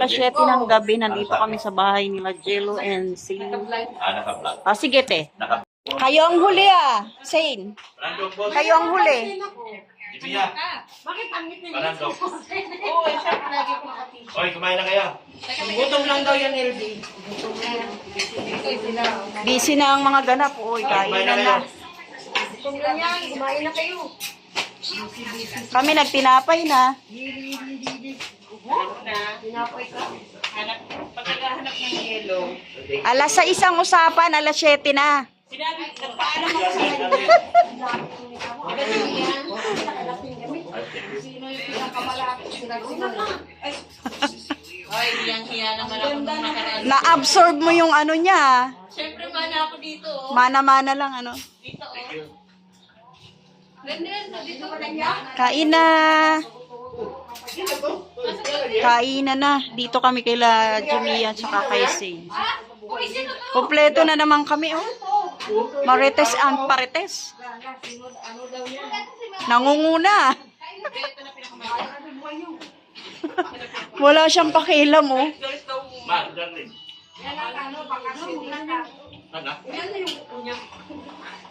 Alas 7 ng gabi, nandito kami sa bahay nila Jello and Sane. Ah, sige te. Kayo ang huli Sane. Kayo ang huli. Bakit ang ngiti niyo? Oo, siya lagi ko nakatito. Oy, kumain na kayo. Gutom lang daw yan, LB. Busy na ang mga ganap. Uy, kainan na. Gutom lang yan, kumain na kayo. Kami nagtinapay na. Tinapay ka. Pag naghahanap ng yellow. Alas 6 ang usapan, alas 7 na. Sinabi, nagpaalam ako sa kanya. Sino yung pinakamalapit? Sino na? Ay, hiyang-hiya naman ako nung nakaraan. Na-absorb mo yung ano niya. Siyempre, mana ako dito. Mana-mana lang ano. Dito, dito ka na niya. Kain na. Kain na. Dito kami kila Jumia at saka kay Sane. Uy, sino to? Kompleto na naman kami Marites ang parites. Ano daw yan? Nangunguna. Ito na pinakamahal. Wala siyang pakialam Ma, darling. Yan ang ano, bakasyon nila. Ano? Yan na yung upo niya.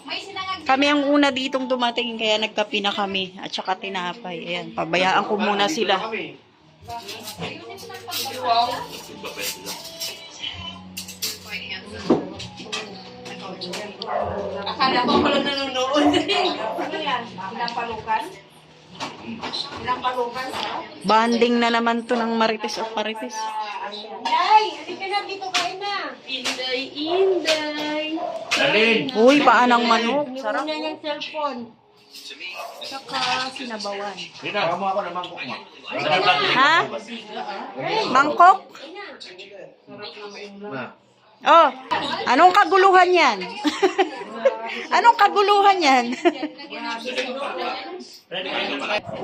May sinangag. Kami ang una ditong dumating kaya nagkape na kami at saka tinapay. Ayan, pabayaan ko muna sila. Akala ko pala nanonood. Ano yan? Ilang palukan? Ilang palukan? Banding na naman to ng Marites at Parites. Nay, hindi ka na dito kain na. Inday, inday. Darling. Uy, paanang manok. Sarap. Sarap. Yung cellphone. Saka sinabawan. Dina, kamo ako na mangkok mo. Ha? Mangkok? Ma. Oh, anong kaguluhan yan? Anong kaguluhan yan?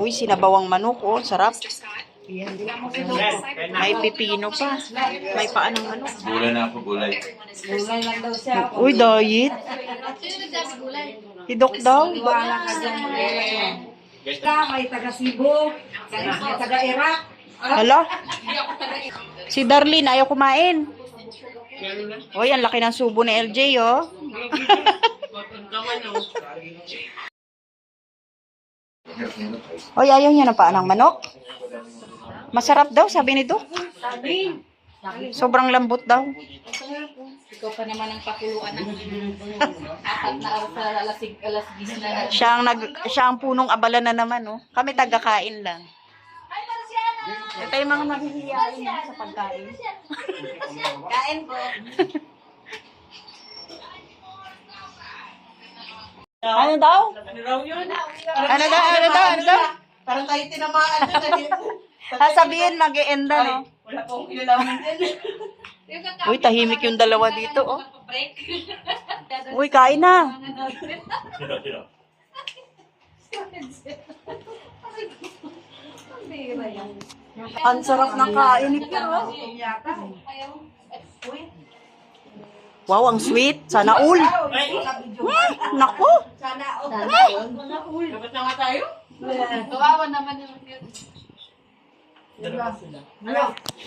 Uy, sinabawang manok, sarap. May pipino pa. May paanang manok. Gulay na ako, gulay. Gulay lang daw siya. Uy, diet. Hidok daw. Wala ka dyan mag-gulay. May taga Cebu. May taga Iraq. Hala? Si Darlene, ayaw kumain. Uy, ang laki ng subo ni LJ, Uy, ayaw niya na paanang manok. Masarap daw, sabi ni Dok. Sobrang lambot daw. Ikaw pa naman ang pakuluan ng apat na araw sa alas 10 na. Siya ang punong abala na naman, Kami tagakain lang. Ito yung mga mahihiyain sa pagkain. Kain po. Ano daw? Ano raw yun? Ano daw? Ano daw? Ano daw? Parang tayo tinamaan doon. Sasabihin, mag-e-enda, no? Wala po akong ilalaman din. Uy, tahimik yung dalawa dito, Uy, kain na. Ang sarap ng kain ni Pero. Wow, ang sweet. Sana all. Naku. Sana o. Dapat na nga tayo? Kawawa naman yung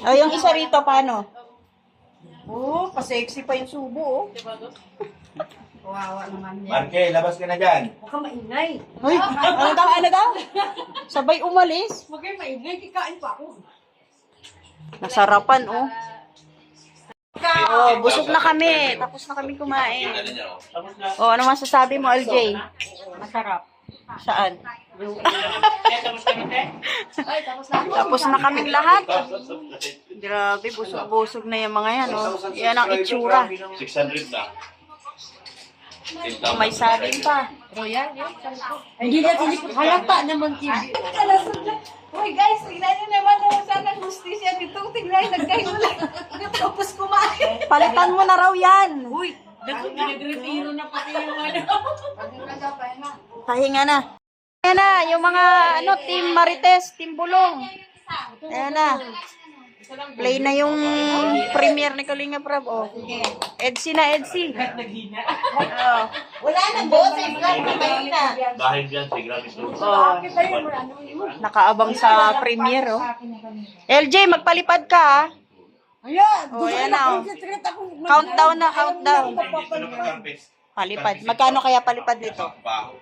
Oh, yung isa rito, paano? Oh, pa-sexy pa yung subo, Kawawa naman yan. Marke, labas ka na dyan. Huwag ka maingay. Uy, ano daw, ano daw? Sabay umalis. Huwag kayo maingay. Kikain pa ako. Nasarapan, Oh, busog na kami. Tapos na kami kumain. Oh, ano masasabi mo, LJ? Masarap. Saan? Tapos na kaming lahat. Grabe, busog-busog na yung mga yan, Yan ang itsura. 600 na. May saging pa. Hindi natin ikot halata naman TV. Uy guys, tignan niyo naman sana justisya dito. Tignan, nagkahiwalay. Tapos kumain. Palitan mo na raw yan. Uy, nag-retiro na pati yung ano. Pahinga na. Ayan na, yung mga Team Marites, Team Bulong. Ayan na. Play na yung premiere ni Kalinga Prab. Oh. Edsi na, Edsi. Oh. Wala nang boses lang, kamay na. Dahil dyan, si Grabe Sultan. Oh. Nakaabang sa premiere, oh. LJ, magpalipad ka, ha? Ayan, Oh, yan na, oh. Countdown na, countdown. Dito naman carpet. Palipad. Magkano kaya palipad nito? Baho.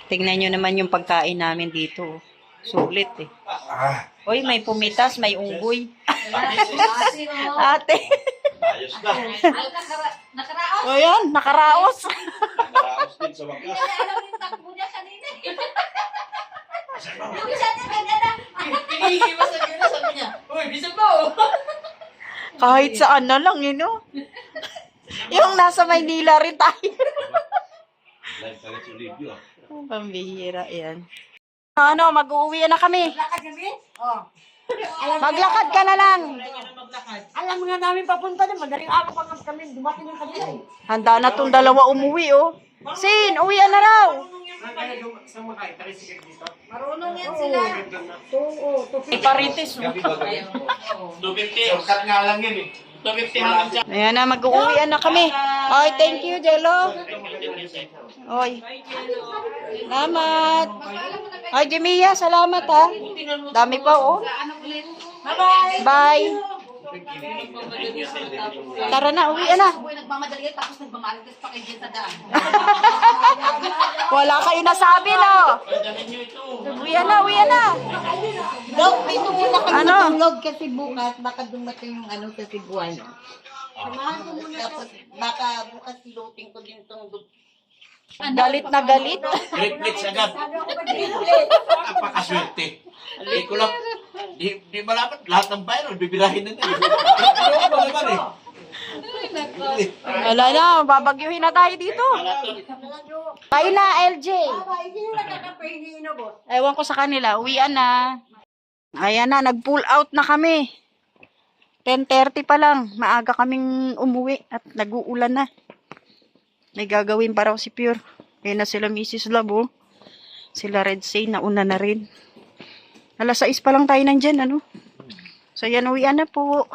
Tingnan nyo naman yung pagkain namin dito. Sulit, eh. Ah, Uy, may pumitas, may unggoy. Ate. ayos na. Nakaraos. O yan, nakaraos. Naraos din sa wakas. Alam yung takbo niya kanina. Yung isa niya ganyan. Pinihiwasan niya na sabi niya. Uy, bisa mo. Kahit saan na lang, no? Yung nasa Maynila rin tayo. Live ka rin sa review. Pambihira, yan. Ano, mag-uuwi na kami. Lakad kami? Oh. Maglakad ka na lang. Alam nga namin papunta din, madaling araw pa nga kami, dumating ng kanila eh. Handa na tong dalawa umuwi, oh. Sin, uwian na raw. Marunong yan sila. Oo, Iparitis, oh. 250. Shortcut nga lang yun eh. 250 hanggang dyan. Ayan na, mag-uuwian na kami. Oy, thank you, Jello. Oy. Salamat. Oy, Jemia, salamat, ha. Dami pa, oh. bye-bye. Bye. Tara na, uwian na. Uy, nagmamadali tapos nagmamarites pa kayo dyan sa daan. Wala kayo nasabi, no? Uwian na, uwian na. Dok, may muna kami Ano? matulog kasi bukas, baka dumating yung ano sa Cebuano. Tapos baka bukas siluting ko din itong Galit na galit. Reflex agad. Napakaswerte. Hindi ko lang, di malaman, lahat ng bayan, bibirahin na nila. Ano ba naman eh? Wala na, babagyuhin na tayo dito. Tayo na, LJ. hindi nyo nakakapahingi boss. Ewan ko sa kanila, uwian na. Ayan na, nag-pull out na kami. 10:30 pa lang, maaga kaming umuwi at nag-uulan na. May gagawin pa raw si Pure. Ayan na sila Mrs. Love, oh. Sila Red Say, nauna na rin. Alas 6 pa lang tayo nandyan, ano? So yan, uwian na po.